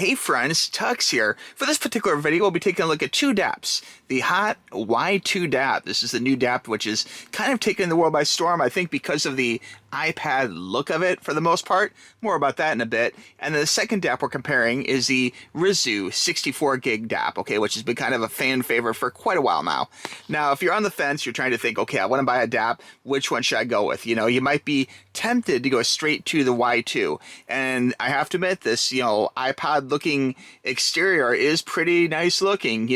Hey friends, Tux here. For this particular video, we'll be taking a look at two DAPs. The Hot Y2 DAP. This is the new DAP which is kind of taking the world by storm, I think because of the iPad look of it for the most part. More about that in a bit. And the second DAP we're comparing is the RUIZU 64GB DAP, okay, which has been kind of a fan favorite for quite a while now. Now, if you're on the fence, you're trying to think, okay, I want to buy a DAP, which one should I go with? You know, you might be tempted to go straight to the Y2. And I have to admit, this, iPod looking exterior is pretty nice looking,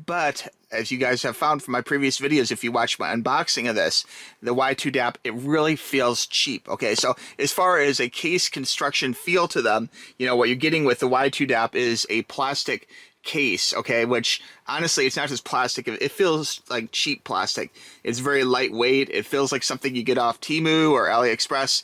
but as you guys have found from my previous videos, if you watch my unboxing of this, the Y2 DAP, it really feels cheap. Okay, so as far as a case construction feel to them, what you're getting with the Y2 DAP is a plastic case, okay, which honestly, it's not just plastic, it feels like cheap plastic. It's very lightweight, it feels like something you get off Temu or AliExpress,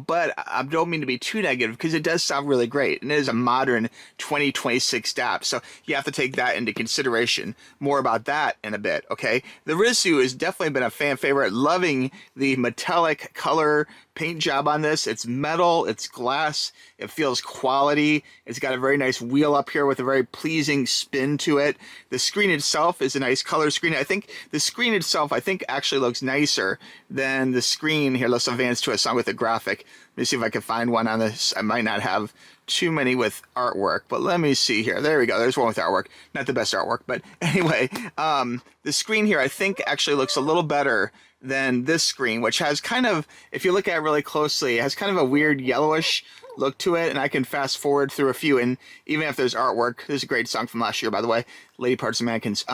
but I don't mean to be too negative because it does sound really great, and it is a modern 2026 DAP, so you have to take that into consideration. More about that in a bit, okay? The RUIZU has definitely been a fan favorite, loving the metallic color paint job on this. It's metal, it's glass, it feels quality, it's got a very nice wheel up here with a very pleasing spin to it. The screen itself is a nice color screen. I think the screen itself, actually looks nicer than the screen. Here, let's advance to a song with a graphic. Let me see if I can find one on this. I might not have too many with artwork, but let me see here. There we go. There's one with artwork. Not the best artwork, but anyway, the screen here, I think actually looks a little better than this screen, which has kind of, if you look at it really closely, it has kind of a weird yellowish look to it, and I can fast forward through a few, and even if there's artwork, there's a great song from last year, by the way, Lady Parts and Mannequins,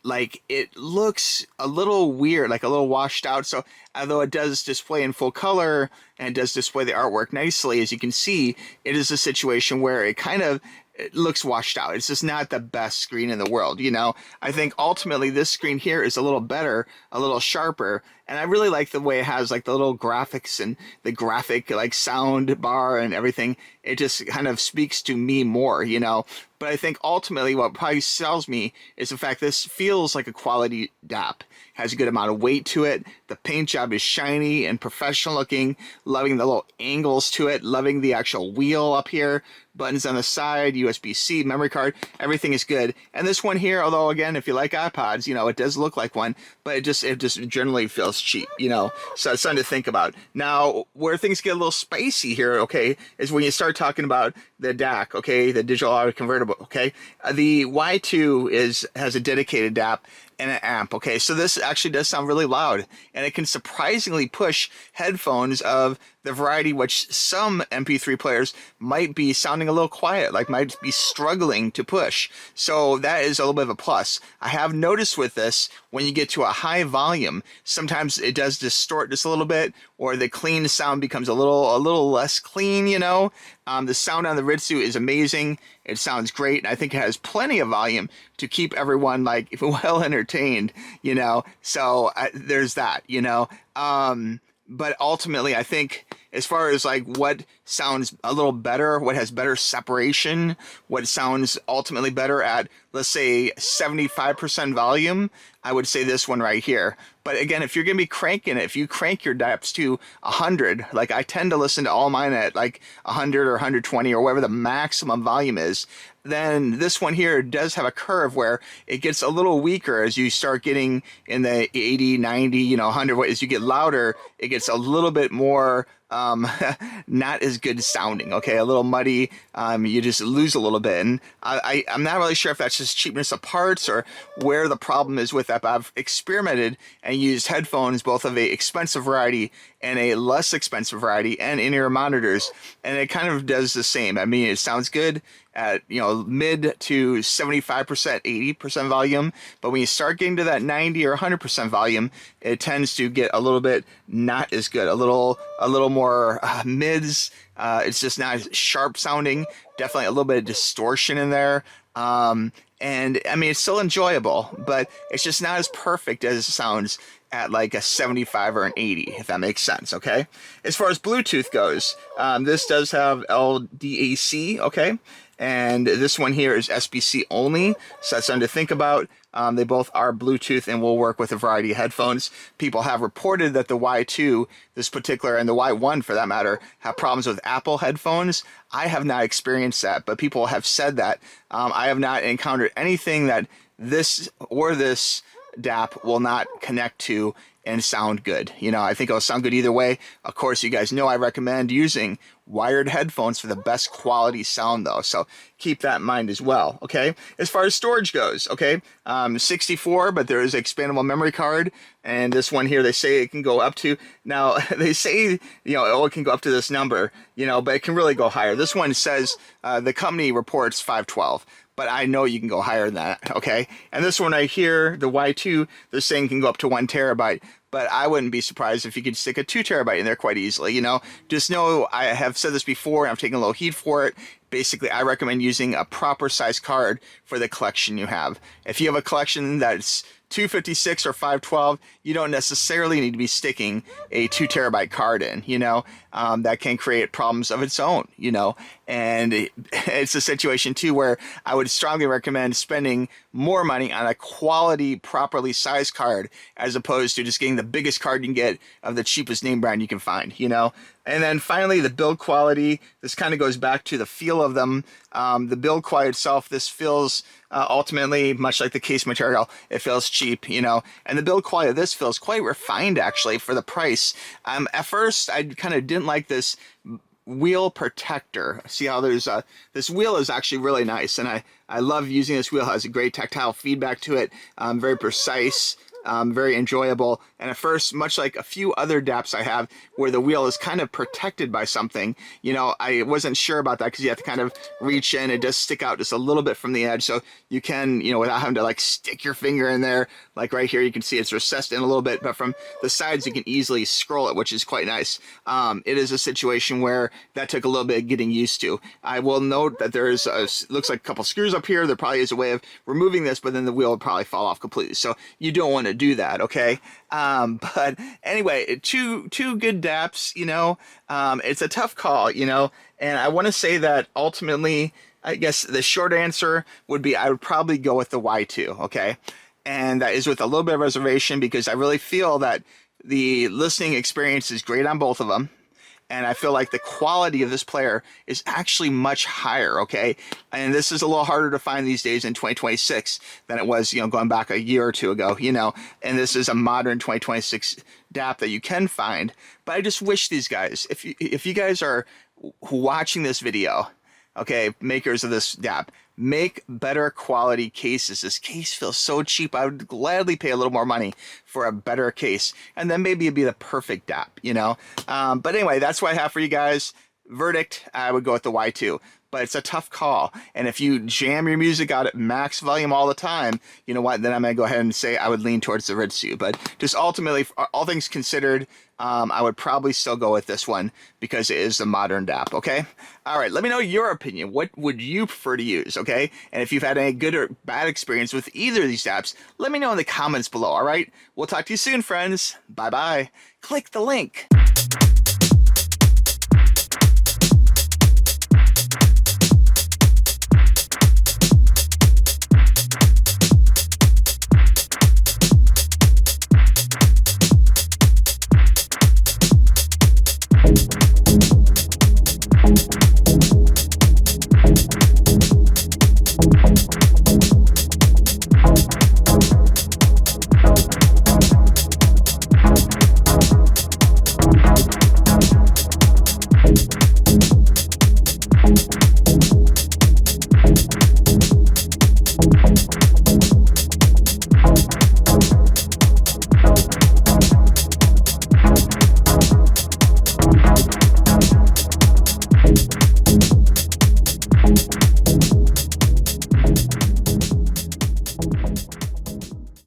like it looks a little weird, like a little washed out. So although it does display in full color and it does display the artwork nicely, as you can see, it is a situation where it looks washed out. It's just not the best screen in the world, I think ultimately this screen here is a little better, a little sharper, and I really like the way it has like the little graphics and the graphic like sound bar and everything. It just kind of speaks to me more, But I think ultimately what probably sells me is the fact this feels like a quality DAP. Has a good amount of weight to it. The paint job is shiny and professional looking. Loving the little angles to it. Loving the actual wheel up here. Buttons on the side, USB-C, memory card, everything is good. And this one here, although again, if you like iPods, it does look like one, but it just generally feels cheap, So it's something to think about. Now, where things get a little spicy here, okay, is when you start talking about the DAC, okay, the digital audio convertible, okay. The Y2 has a dedicated DAP and an amp, okay, so this actually does sound really loud, and it can surprisingly push headphones of the variety which some MP3 players might be sounding a little quiet, like might be struggling to push. So that is a little bit of a plus. I have noticed with this, when you get to a high volume, sometimes it does distort just a little bit, or the clean sound becomes a little less clean, The sound on the RUIZU is amazing. It sounds great, and I think it has plenty of volume to keep everyone like well entertained, So there's that, But ultimately, I think as far as like what sounds a little better, what has better separation, what sounds ultimately better at, let's say 75% volume, I would say this one right here. But again, if you're going to be cranking it, if you crank your DAPs to 100, like I tend to listen to all mine at like 100 or 120 or whatever the maximum volume is, then this one here does have a curve where it gets a little weaker as you start getting in the 80, 90, 100. As you get louder, it gets a little bit more not as good sounding, okay, a little muddy, you just lose a little bit, and I'm not really sure if that's just cheapness of parts or where the problem is with that, but I've experimented and used headphones, both of a expensive variety and a less expensive variety, and in-ear monitors, and it kind of does the same. I mean, it sounds good at mid to 75%, 80% volume, but when you start getting to that 90 or 100% volume, it tends to get a little bit not as good, a little more mids. It's just not as sharp sounding. Definitely a little bit of distortion in there. And I mean, it's still enjoyable, but it's just not as perfect as it sounds at like a 75 or an 80, if that makes sense, okay? As far as Bluetooth goes, this does have LDAC, okay? And this one here is SBC only, so that's something to think about. They both are Bluetooth and will work with a variety of headphones. People have reported that the Y2, this particular, and the Y1 for that matter, have problems with Apple headphones. I have not experienced that, but people have said that. I have not encountered anything that this or this DAP will not connect to and sound good. You know, I think it'll sound good either way. Of course, you guys know I recommend using wired headphones for the best quality sound though, so keep that in mind as well. Okay, as far as storage goes, okay, 64, but there is an expandable memory card, and this one here, they say it can go up to, now they say, you know, oh, it can go up to this number, you know, but it can really go higher. This one says the company reports 512, but I know you can go higher than that. Okay, and this one right here, the Y2, they're saying can go up to 1 terabyte. But I wouldn't be surprised if you could stick a 2 terabyte in there quite easily. You know, just know I have said this before, and I've taken a little heat for it. Basically, I recommend using a proper size card for the collection you have. If you have a collection that's 256 or 512, you don't necessarily need to be sticking a 2 terabyte card in, you know. That can create problems of its own, you know. And it's a situation too where I would strongly recommend spending more money on a quality, properly sized card as opposed to just getting the biggest card you can get of the cheapest name brand you can find, you know. And then finally, the build quality. This kind of goes back to the feel of them. The build quality itself, this feels ultimately much like the case material. It feels cheap, you know. And the build quality of this feels quite refined, actually, for the price. At first, I kind of didn't like this wheel protector. See how there's this wheel is actually really nice, and I love using this wheel. It has a great tactile feedback to it, very precise, very enjoyable. And at first, much like a few other DAPs I have where the wheel is kind of protected by something, you know, I wasn't sure about that because you have to kind of reach in. It does stick out just a little bit from the edge, so you can, you know, without having to like stick your finger in there, like right here, you can see it's recessed in a little bit, but from the sides you can easily scroll it, which is quite nice. It is a situation where that took a little bit of getting used to. I will note that there is looks like a couple screws up here. There probably is a way of removing this, but then the wheel would probably fall off completely, so you don't want to do that. Okay, but anyway, two good DAPs, you know. It's a tough call, you know, and I want to say that ultimately, I guess the short answer would be I would probably go with the Y2, okay? And that is with a little bit of reservation because I really feel that the listening experience is great on both of them. And I feel like the quality of this player is actually much higher, okay? And this is a little harder to find these days in 2026 than it was, you know, going back a year or two ago, you know? And this is a modern 2026 DAP that you can find. But I just wish these guys, if you guys are watching this video, okay, makers of this DAP, make better quality cases. This case feels so cheap. I would gladly pay a little more money for a better case, and then maybe it'd be the perfect DAP, you know. But anyway, that's what I have for you guys. Verdict, I would go with the Y2. But it's a tough call. And if you jam your music out at max volume all the time, you know what, then I'm going to go ahead and say I would lean towards the RUIZU. But just ultimately, all things considered, I would probably still go with this one because it is the modern DAP, okay? All right, let me know your opinion. What would you prefer to use, okay? And if you've had any good or bad experience with either of these DAPs, let me know in the comments below, all right? We'll talk to you soon, friends. Bye-bye. Click the link. Thank you.